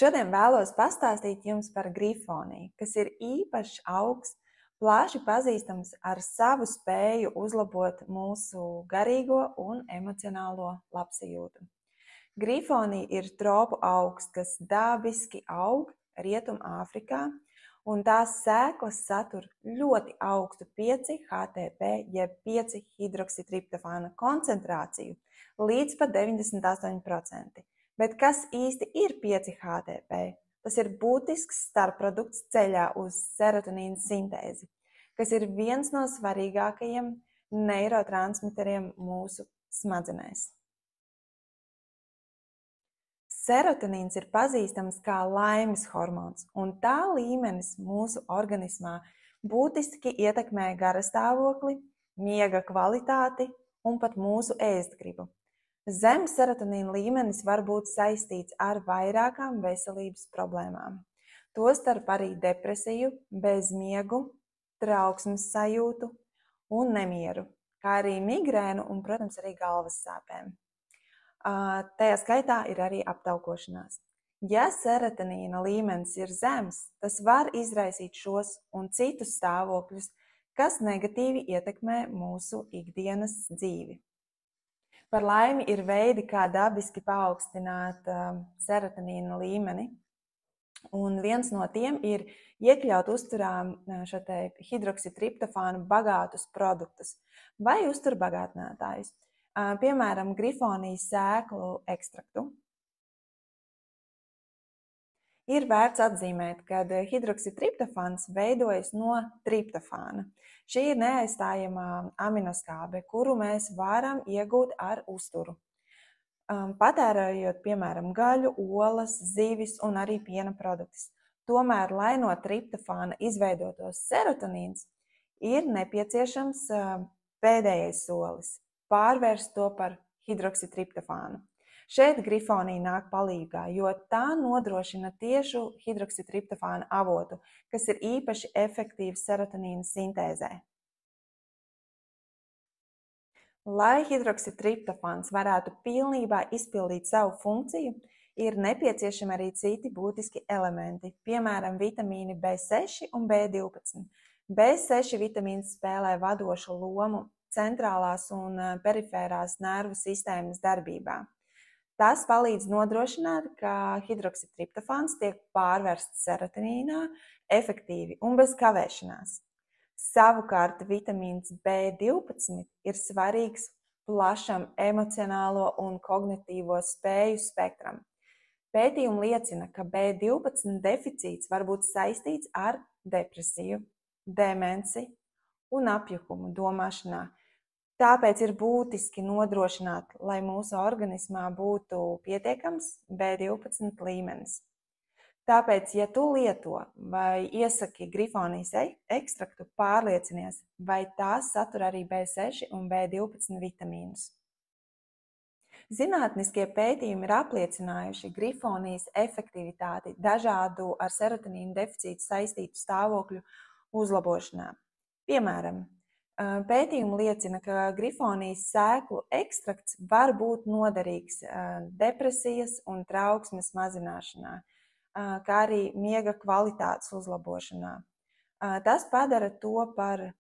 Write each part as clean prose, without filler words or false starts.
Šodien vēlos pastāstīt jums par grifoniju, kas ir īpašs augs, plaši pazīstams ar savu spēju uzlabot mūsu garīgo un emocionālo labsajūtu. Grifonija ir tropu augs, kas dabiski aug Rietumāfrikā, un tās sēklas satur ļoti augstu 5-HTP jeb 5-hidroksitriptofāna koncentrāciju līdz pat 98%. Bet kas īsti ir 5-HTP? Tas ir būtisks starpprodukts ceļā uz serotonīna sintēzi, kas ir viens no svarīgākajiem neirotransmiteriem mūsu smadzenēs. Serotonīns ir pazīstams kā laimes hormons, un tā līmenis mūsu organismā būtiski ietekmē garastāvokli, miega kvalitāti un pat mūsu ēstgribu. Zems serotonīna līmenis var būt saistīts ar vairākām veselības problēmām, tostarp arī depresiju, bezmiegu, trauksmes sajūtu un nemieru, kā arī migrēnu un, protams, arī galvas sāpēm. Tajā skaitā ir arī aptaukošanās. Ja serotonīna līmenis ir zems, tas var izraisīt šos un citus stāvokļus, kas negatīvi ietekmē mūsu ikdienas dzīvi. Par laimi ir veidi, kā dabiski paaugstināt serotonīna līmeni, un viens no tiem ir iekļaut uzturā šo te hidroksitriptofānu bagātus produktus vai uzturbagātinātājus. Piemēram, grifonijas sēklu ekstraktu. Ir vērts atzīmēt, ka hidroksitriptofāns veidojas no triptofāna. Šī ir neaizstājama aminoskābe, kuru mēs varam iegūt ar uzturu. Patērējot, piemēram, gaļu, olas, zivis un arī piena produktus. Tomēr, lai no triptofāna izveidotos serotonīns, ir nepieciešams pēdējais solis – pārvērst to par hidroksitriptofānu. Šeit grifonija nāk palīgā, jo tā nodrošina tiešu hidroksitriptofāna avotu, kas ir īpaši efektīvs serotonīna sintēzē. Lai hidroksitriptofāns varētu pilnībā izpildīt savu funkciju, ir nepieciešami arī citi būtiski elementi, piemēram, vitamīni B6 un B12. B6 vitamīns spēlē vadošu lomu centrālās un perifērās nervu sistēmas darbībā. Tas palīdz nodrošināt, ka hidroksitriptofāns tiek pārvērsts serotonīnā efektīvi un bez kavēšanās. Savukārt vitamīns B12 ir svarīgs plašam emocionālo un kognitīvo spēju spektram. Pētījumi liecina, ka B12 deficīts var būt saistīts ar depresiju, demenci un apjukumu domāšanā. Tāpēc ir būtiski nodrošināt, lai mūsu organismā būtu pietiekams B12 līmenis. Tāpēc, ja tu lieto vai iesaki grifonijas ekstraktu, pārliecinies, vai tās satur arī B6 un B12 vitamīnus. Zinātniskie pētījumi ir apliecinājuši grifonijas efektivitāti dažādu ar serotonīna deficītu saistītu stāvokļu uzlabošanā. Piemēram, pētījumi liecina, ka grifonijas sēklu ekstrakts var būt noderīgs depresijas un trauksmes mazināšanā, kā arī miega kvalitātes uzlabošanā. Tas padara to par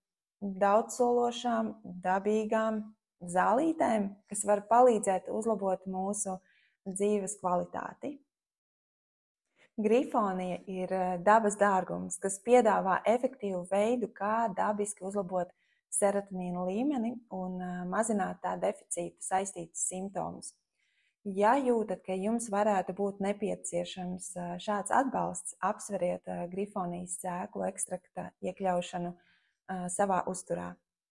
daudzsološām, dabīgām zālītēm, kas var palīdzēt uzlabot mūsu dzīves kvalitāti. Grifonija ir dabas dārgums, kas piedāvā efektīvu veidu, kā dabiski uzlabot serotonīna līmeni un mazināt tā deficītu saistītus simptomus. Ja jūtat, ka jums varētu būt nepieciešams šāds atbalsts, apsveriet grifonijas sēklu ekstrakta iekļaušanu savā uzturā.